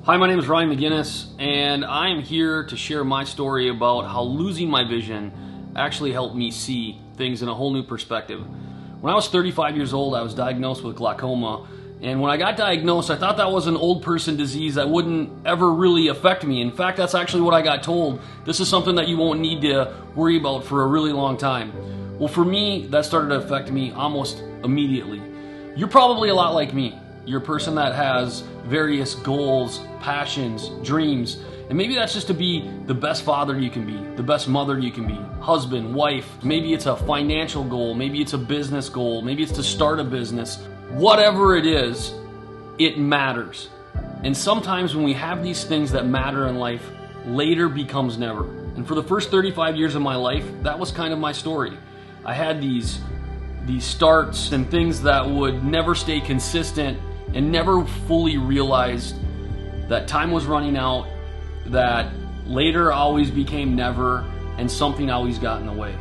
Hi, my name is Ryan McGinnis, and I am here to share my story about how losing my vision actually helped me see things in a whole new perspective. When I was 35 years old, I was diagnosed with glaucoma, and when I got diagnosed, I thought that was an old person disease that wouldn't ever really affect me. In fact, that's actually what I got told. This is something that you won't need to worry about for a really long time. Well, for me, that started to affect me almost immediately. You're probably a lot like me. You're a person that has various goals, passions, dreams, and maybe that's just to be the best father you can be, the best mother you can be, husband, wife. Maybe it's a financial goal, maybe it's a business goal, maybe it's to start a business. Whatever it is, it matters. And sometimes when we have these things that matter in life, later becomes never. And for the first 35 years of my life, that was kind of my story. I had these starts and things that would never stay consistent and never fully realized that time was running out, that later always became never, and something always got in the way.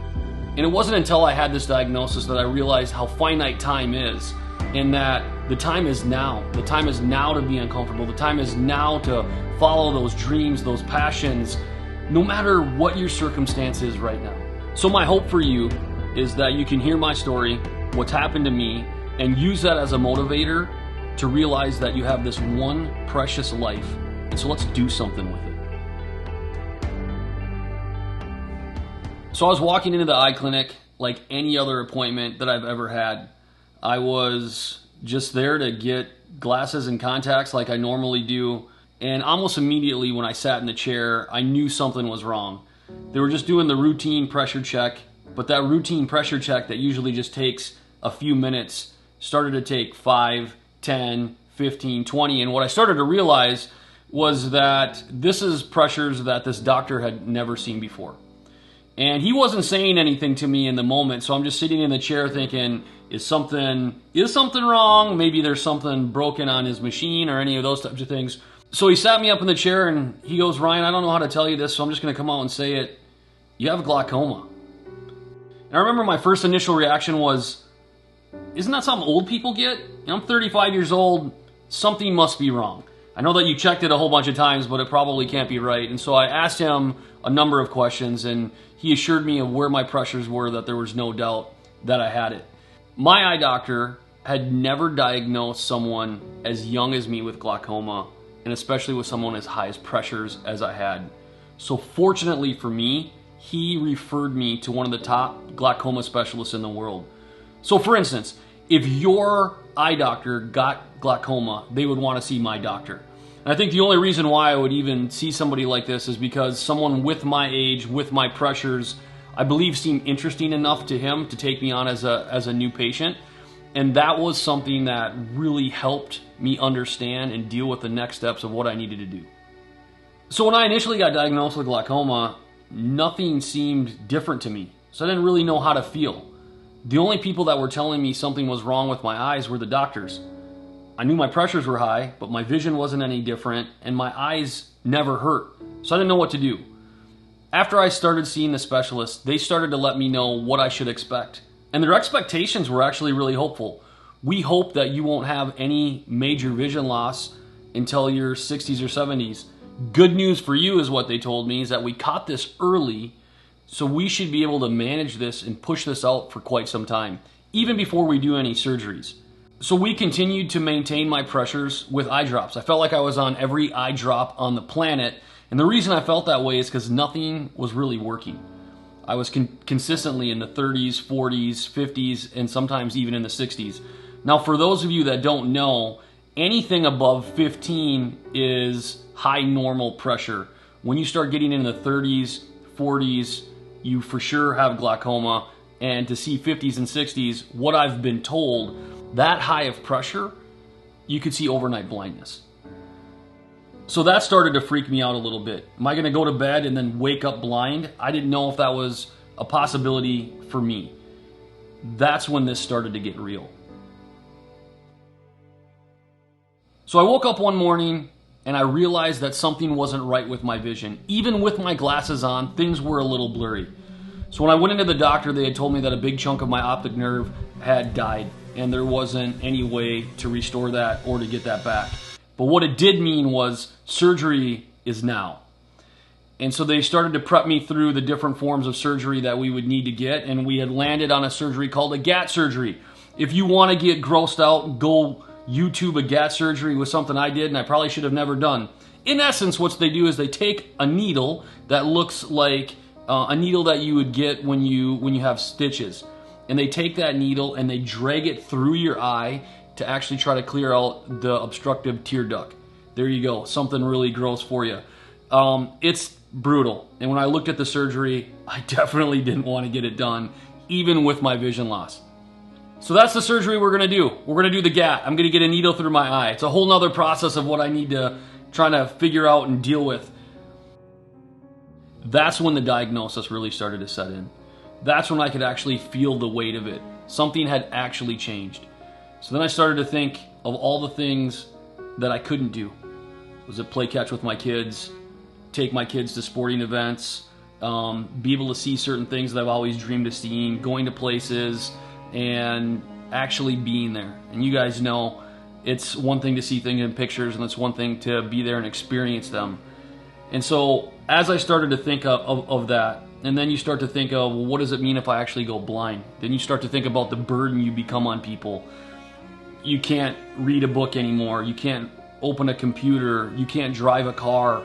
And it wasn't until I had this diagnosis that I realized how finite time is, and that the time is now. The time is now to be uncomfortable. The time is now to follow those dreams, those passions, no matter what your circumstance is right now. So my hope for you is that you can hear my story, what's happened to me, and use that as a motivator to realize that you have this one precious life. And so let's do something with it. So I was walking into the eye clinic like any other appointment that I've ever had. I was just there to get glasses and contacts like I normally do. And almost immediately when I sat in the chair, I knew something was wrong. They were just doing the routine pressure check, but that routine pressure check that usually just takes a few minutes started to take 5, 10, 15, 20. And what I started to realize was that this is pressures that this doctor had never seen before. And he wasn't saying anything to me in the moment, so I'm just sitting in the chair thinking, is something wrong? Maybe there's something broken on his machine or any of those types of things. So he sat me up in the chair and he goes, Ryan, I don't know how to tell you this, so I'm just going to come out and say it. You have glaucoma. And I remember my first initial reaction was, isn't that something old people get? I'm 35 years old. Something must be wrong. I know that you checked it a whole bunch of times, but it probably can't be right. And so I asked him a number of questions, and he assured me of where my pressures were, that there was no doubt that I had it. My eye doctor had never diagnosed someone as young as me with glaucoma, and especially with someone as high as pressures as I had. So fortunately for me, he referred me to one of the top glaucoma specialists in the world. So for instance, if your eye doctor got glaucoma, they would want to see my doctor. And I think the only reason why I would even see somebody like this is because someone with my age, with my pressures, I believe seemed interesting enough to him to take me on as a new patient. And that was something that really helped me understand and deal with the next steps of what I needed to do. So when I initially got diagnosed with glaucoma, nothing seemed different to me. So I didn't really know how to feel. The only people that were telling me something was wrong with my eyes were the doctors. I knew my pressures were high, but my vision wasn't any different, and my eyes never hurt. So I didn't know what to do. After I started seeing the specialists, they started to let me know what I should expect. And their expectations were actually really hopeful. We hope that you won't have any major vision loss until your 60s or 70s. Good news for you is what they told me, is that we caught this early, so we should be able to manage this and push this out for quite some time, even before we do any surgeries. So we continued to maintain my pressures with eye drops. I felt like I was on every eye drop on the planet, and the reason I felt that way is because nothing was really working. I was consistently in the 30s, 40s, 50s, and sometimes even in the 60s. Now, for those of you that don't know, anything above 15 is high normal pressure. When you start getting into the 30s, 40s, you for sure have glaucoma. And to see 50s and 60s, what I've been told, that high of pressure, you could see overnight blindness. So that started to freak me out a little bit. Am I going to go to bed and then wake up blind? I didn't know if that was a possibility for me. That's when this started to get real. So I woke up one morning and I realized that something wasn't right with my vision. Even with my glasses on, things were a little blurry. So when I went into the doctor, they had told me that a big chunk of my optic nerve had died, and there wasn't any way to restore that or to get that back. But what it did mean was surgery is now. And so they started to prep me through the different forms of surgery that we would need to get, and we had landed on a surgery called a GATT surgery. If you want to get grossed out, go YouTube a GATT surgery was something I did, and I probably should have never done. In essence, what they do is they take a needle that looks like a needle that you would get when you have stitches, and they take that needle and they drag it through your eye to actually try to clear out the obstructive tear duct. There you go, something really gross for you. It's brutal, and when I looked at the surgery, I definitely didn't want to get it done, even with my vision loss. So that's the surgery we're going to do. We're going to do the GATT. I'm going to get a needle through my eye. It's a whole nother process of what I need to try to figure out and deal with. That's when the diagnosis really started to set in. That's when I could actually feel the weight of it. Something had actually changed. So then I started to think of all the things that I couldn't do. Was it play catch with my kids, take my kids to sporting events, be able to see certain things that I've always dreamed of seeing, going to places, and actually being there. And you guys know it's one thing to see things in pictures, and it's one thing to be there and experience them. And so as I started to think of that, and then you start to think of, well, what does it mean if I actually go blind? Then you start to think about the burden you become on people. You can't read a book anymore. You can't open a computer. You can't drive a car.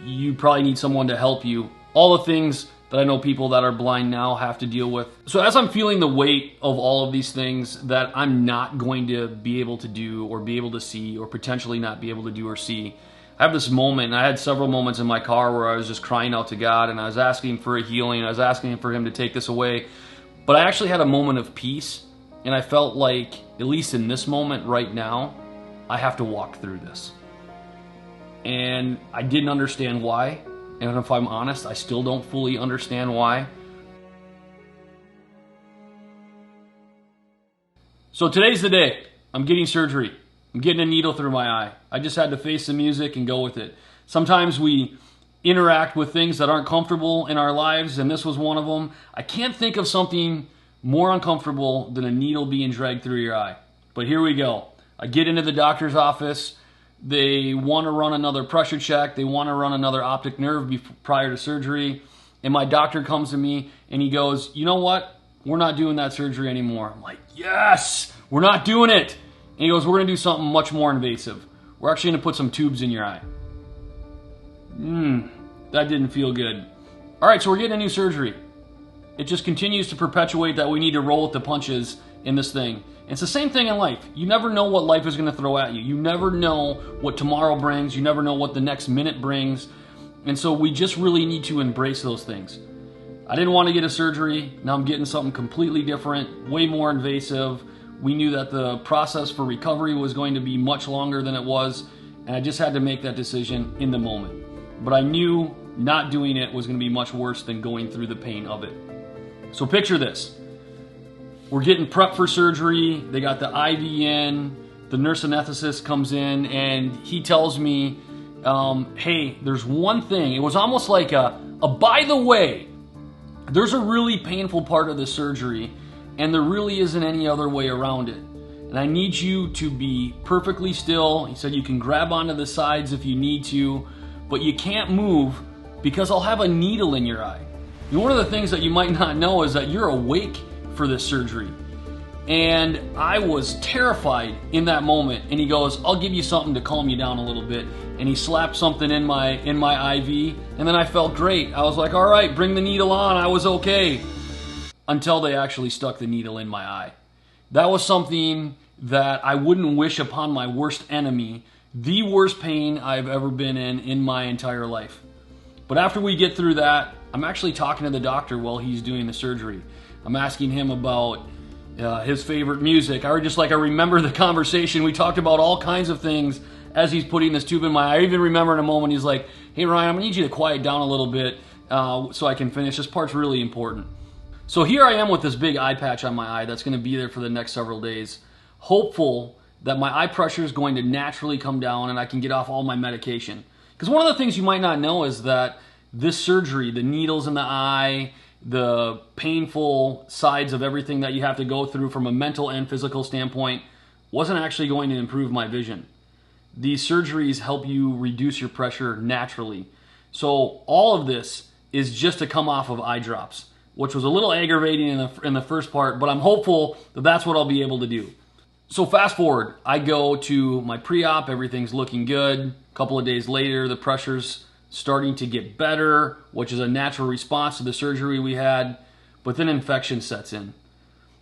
You probably need someone to help you. All the things that I know people that are blind now have to deal with. So as I'm feeling the weight of all of these things that I'm not going to be able to do or be able to see or potentially not be able to do or see, I have this moment, and I had several moments in my car where I was just crying out to God, and I was asking for a healing, I was asking for Him to take this away. But I actually had a moment of peace, and I felt like, at least in this moment right now, I have to walk through this. And I didn't understand why, and if I'm honest, I still don't fully understand why. So today's the day. I'm getting surgery. I'm getting a needle through my eye. I just had to face the music and go with it. Sometimes we interact with things that aren't comfortable in our lives, and this was one of them. I can't think of something more uncomfortable than a needle being dragged through your eye. But here we go. I get into the doctor's office. They want to run another pressure check. They want to run another optic nerve prior to surgery. And my doctor comes to me and he goes, you know what? We're not doing that surgery anymore. I'm like, yes, we're not doing it. And he goes, we're going to do something much more invasive. We're actually going to put some tubes in your eye. That didn't feel good. All right, so we're getting a new surgery. It just continues to perpetuate that we need to roll with the punches in this thing. And it's the same thing in life. You never know what life is going to throw at you. You never know what tomorrow brings. You never know what the next minute brings. And so we just really need to embrace those things. I didn't want to get a surgery. Now I'm getting something completely different, way more invasive. We knew that the process for recovery was going to be much longer than it was, and I just had to make that decision in the moment. But I knew not doing it was going to be much worse than going through the pain of it. So picture this. We're getting prepped for surgery. They got the IV in. The nurse anesthetist comes in, and he tells me, hey, there's one thing. It was almost like a by the way, there's a really painful part of the surgery, and there really isn't any other way around it. And I need you to be perfectly still. He said you can grab onto the sides if you need to, but you can't move because I'll have a needle in your eye. And one of the things that you might not know is that you're awake for this surgery. And I was terrified in that moment. And he goes, I'll give you something to calm you down a little bit. And he slapped something in my IV, and then I felt great. I was like, all right, bring the needle on. I was okay. Until they actually stuck the needle in my eye. That was something that I wouldn't wish upon my worst enemy. The worst pain I've ever been in my entire life. But after we get through that, I'm actually talking to the doctor while he's doing the surgery. I'm asking him about his favorite music. I remember the conversation. We talked about all kinds of things as he's putting this tube in my eye. I even remember in a moment he's like, hey Ryan, I'm going to need you to quiet down a little bit so I can finish. This part's really important. So here I am with this big eye patch on my eye that's going to be there for the next several days, hopeful that my eye pressure is going to naturally come down and I can get off all my medication. Because one of the things you might not know is that this surgery, the needles in the eye, the painful sides of everything that you have to go through from a mental and physical standpoint, wasn't actually going to improve my vision. these surgeries help you reduce your pressure naturally. So all of this is just to come off of eye drops, which was a little aggravating in the first part, but I'm hopeful that that's what I'll be able to do. So fast forward, I go to my pre-op, everything's looking good. A couple of days later, the pressure's starting to get better, which is a natural response to the surgery we had, but then infection sets in.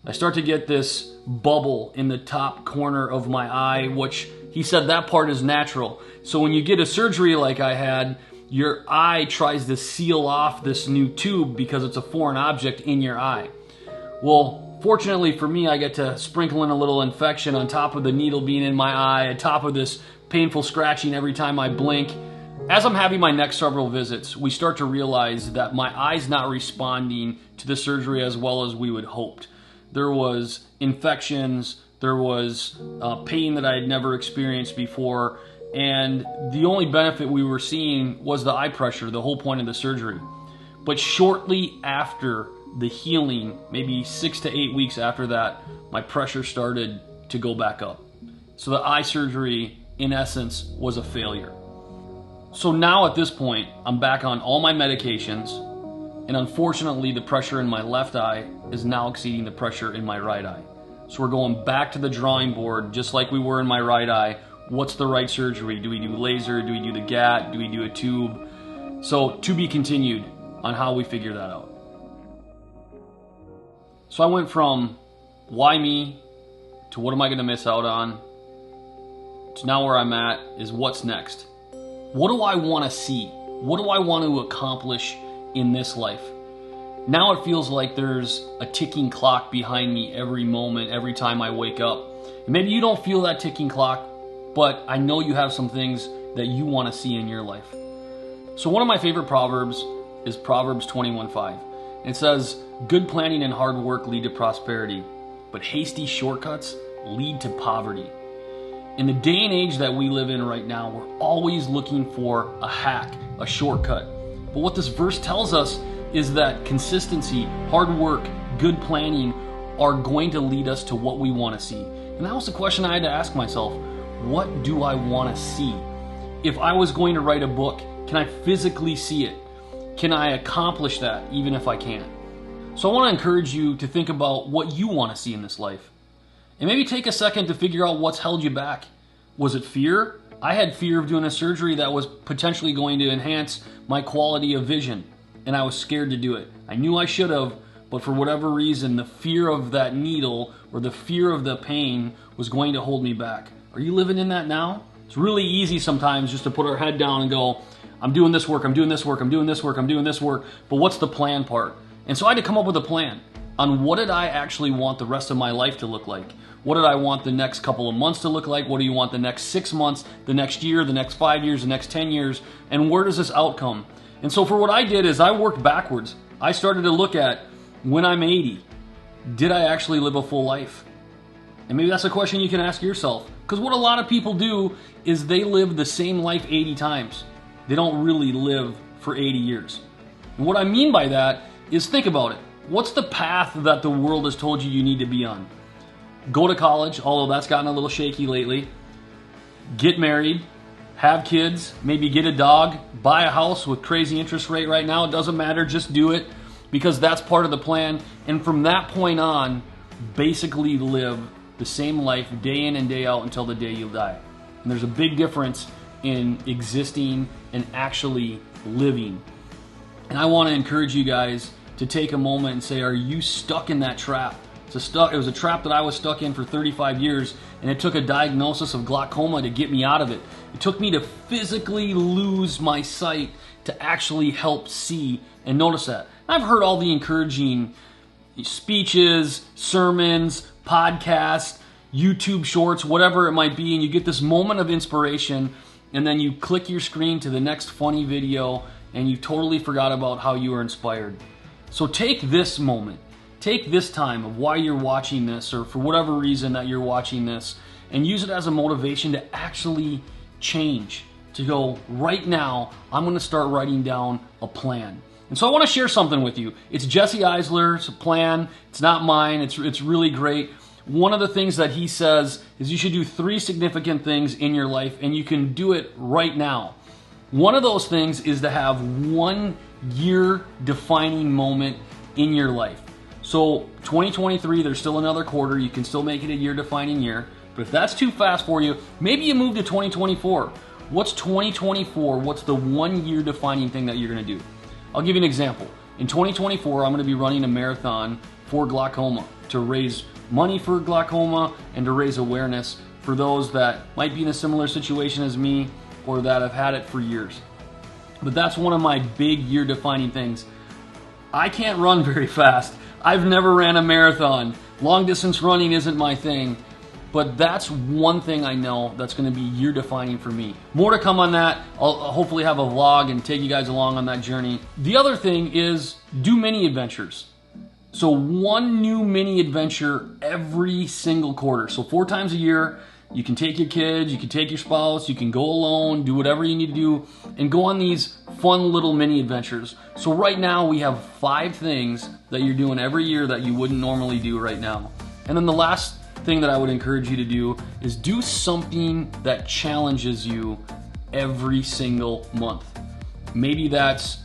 I start to get this bubble in the top corner of my eye, which he said that part is natural. So when you get a surgery like I had, your eye tries to seal off this new tube because it's a foreign object in your eye. Well, fortunately for me, I get to sprinkle in a little infection on top of the needle being in my eye, on top of this painful scratching every time I blink. As I'm having my next several visits, we start to realize that my eye's not responding to the surgery as well as we would hoped. There was infections, there was pain that I had never experienced before, and the only benefit we were seeing was the eye pressure, the whole point of the surgery. But shortly after the healing, maybe 6 to 8 weeks after that, my pressure started to go back up. So the eye surgery, in essence, was a failure. So now at this point, I'm back on all my medications, and unfortunately the pressure in my left eye is now exceeding the pressure in my right eye. So we're going back to the drawing board, just like we were in my right eye. What's the right surgery? Do we do laser? Do we do the GATT? Do we do a tube? So to be continued on how we figure that out. So I went from why me to what am I going to miss out on to now where I'm at is what's next. What do I want to see? What do I want to accomplish in this life? Now it feels like there's a ticking clock behind me every moment, every time I wake up. And maybe you don't feel that ticking clock, but I know you have some things that you want to see in your life. So one of my favorite proverbs is Proverbs 21:5. It says, "Good planning and hard work lead to prosperity, but hasty shortcuts lead to poverty." In the day and age that we live in right now, we're always looking for a hack, a shortcut. But what this verse tells us is that consistency, hard work, good planning are going to lead us to what we want to see. And that was the question I had to ask myself. What do I want to see? If I was going to write a book, can I physically see it? Can I accomplish that even if I can't? So I want to encourage you to think about what you want to see in this life. And maybe take a second to figure out what's held you back. Was it fear? I had fear of doing a surgery that was potentially going to enhance my quality of vision, and I was scared to do it. I knew I should have, but for whatever reason, the fear of that needle or the fear of the pain was going to hold me back. Are you living in that now? It's really easy sometimes just to put our head down and go, I'm doing this work, I'm doing this work, I'm doing this work, I'm doing this work, but what's the plan part? And so I had to come up with a plan on what did I actually want the rest of my life to look like? What did I want the next couple of months to look like? What do you want the next 6 months, the next year, the next 5 years, the next 10 years? And where does this outcome? And so for what I did is I worked backwards. I started to look at when I'm 80, did I actually live a full life? And maybe that's a question you can ask yourself. Because what a lot of people do is they live the same life 80 times. They don't really live for 80 years. And what I mean by that is think about it. What's the path that the world has told you you need to be on? Go to college, although that's gotten a little shaky lately. Get married, have kids, maybe get a dog, buy a house with crazy interest rate right now. It doesn't matter, just do it because that's part of the plan. And from that point on, basically live the same life day in and day out until the day you die. And there's a big difference in existing and actually living. And I want to encourage you guys to take a moment and say, are you stuck in that trap? It was a trap that I was stuck in for 35 years, and it took a diagnosis of glaucoma to get me out of it. It took me to physically lose my sight to actually help see and notice that. I've heard all the encouraging speeches, sermons, podcasts, YouTube shorts, whatever it might be, and you get this moment of inspiration, and then you click your screen to the next funny video, and you totally forgot about how you were inspired. So take this moment. Take this time of why you're watching this or for whatever reason that you're watching this and use it as a motivation to actually change. To go, right now, I'm going to start writing down a plan. And so I want to share something with you. It's Jesse Eisler's plan. It's not mine. It's really great. One of the things that he says is you should do 3 significant things in your life, and you can do it right now. One of those things is to have 1 year defining moment in your life. So 2023, there's still another quarter. You can still make it a year defining year. But if that's too fast for you, maybe you move to 2024. What's 2024? What's the 1 year defining thing that you're going to do? I'll give you an example. In 2024, I'm going to be running a marathon for glaucoma to raise money for glaucoma and to raise awareness for those that might be in a similar situation as me or that have had it for years. But that's one of my big year defining things. I can't run very fast. I've never ran a marathon. Long distance running isn't my thing. But that's one thing I know that's going to be year defining for me. More to come on that. I'll hopefully have a vlog and take you guys along on that journey. The other thing is do mini adventures. So 1 new mini adventure every single quarter. So 4 times a year, you can take your kids, you can take your spouse, you can go alone, do whatever you need to do, and go on these fun little mini adventures. So right now we have 5 things that you're doing every year that you wouldn't normally do right now. And then the last thing that I would encourage you to do is do something that challenges you every single month. Maybe that's,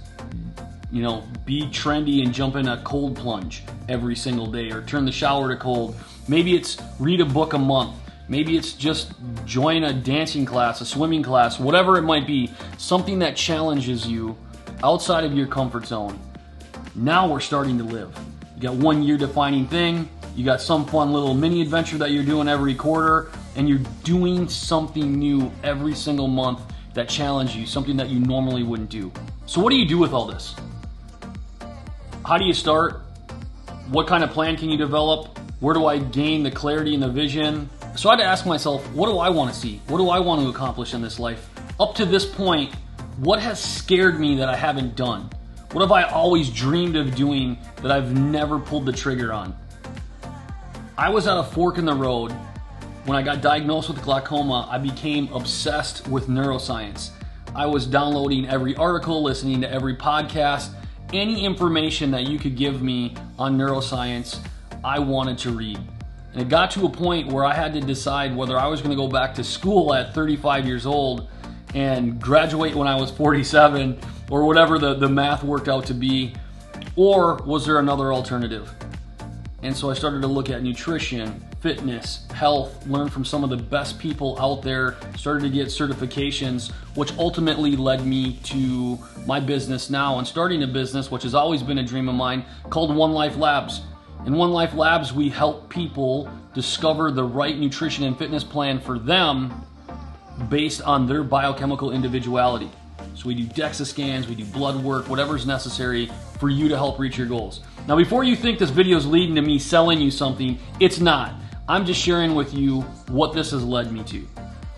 be trendy and jump in a cold plunge every single day or turn the shower to cold. Maybe it's read a book a month. Maybe it's just join a dancing class, a swimming class, whatever it might be, something that challenges you outside of your comfort zone. Now we're starting to live. You got 1 year defining thing. You got some fun little mini adventure that you're doing every quarter, and you're doing something new every single month that challenges you, something that you normally wouldn't do. So what do you do with all this? How do you start? What kind of plan can you develop? Where do I gain the clarity and the vision? So I had to ask myself, what do I want to see? What do I want to accomplish in this life? Up to this point, what has scared me that I haven't done? What have I always dreamed of doing that I've never pulled the trigger on? I was at a fork in the road. When I got diagnosed with glaucoma, I became obsessed with neuroscience. I was downloading every article, listening to every podcast, any information that you could give me on neuroscience, I wanted to read. And it got to a point where I had to decide whether I was going to go back to school at 35 years old and graduate when I was 47 or whatever the math worked out to be, or was there another alternative? And so I started to look at nutrition, fitness, health, learn from some of the best people out there, started to get certifications, which ultimately led me to my business now and starting a business, which has always been a dream of mine, called One Life Labs. In One Life Labs, we help people discover the right nutrition and fitness plan for them based on their biochemical individuality. So we do DEXA scans, we do blood work, whatever's necessary for you to help reach your goals. Now, before you think this video is leading to me selling you something, it's not. I'm just sharing with you what this has led me to.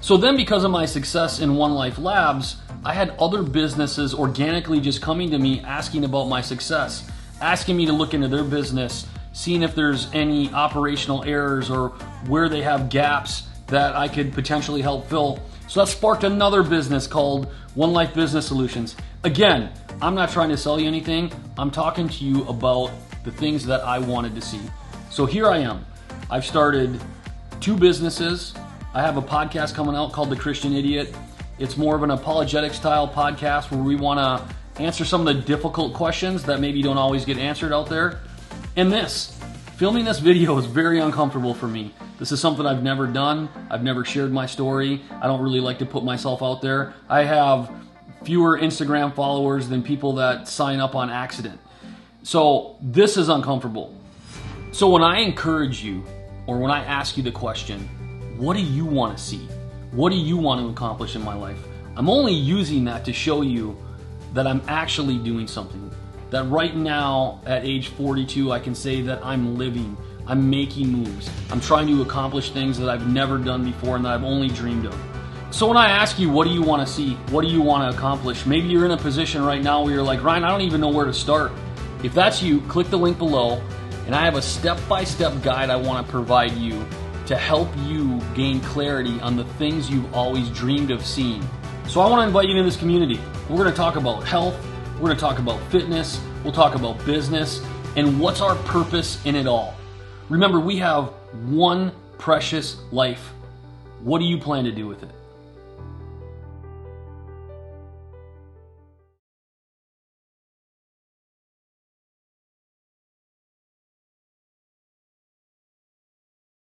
So then, because of my success in One Life Labs, I had other businesses organically just coming to me asking about my success, asking me to look into their business, seeing if there's any operational errors or where they have gaps that I could potentially help fill. So that sparked another business called One Life Business Solutions. Again, I'm not trying to sell you anything. I'm talking to you about the things that I wanted to see. So here I am. I've started 2 businesses. I have a podcast coming out called The Christian Idiot. It's more of an apologetic style podcast where we want to answer some of the difficult questions that maybe don't always get answered out there. And filming this video is very uncomfortable for me. This is something I've never done. I've never shared my story. I don't really like to put myself out there. I have fewer Instagram followers than people that sign up on accident. So this is uncomfortable. So when I encourage you, or when I ask you the question, what do you want to see? What do you want to accomplish in my life? I'm only using that to show you that I'm actually doing something. That right now, at age 42, I can say that I'm living. I'm making moves. I'm trying to accomplish things that I've never done before and that I've only dreamed of. So when I ask you, what do you want to see? What do you want to accomplish? Maybe you're in a position right now where you're like, Ryan, I don't even know where to start. If that's you, click the link below, and I have a step-by-step guide I want to provide you to help you gain clarity on the things you've always dreamed of seeing. So I want to invite you into this community. We're going to talk about health. We're going to talk about fitness. We'll talk about business and what's our purpose in it all. Remember, we have one precious life. What do you plan to do with it?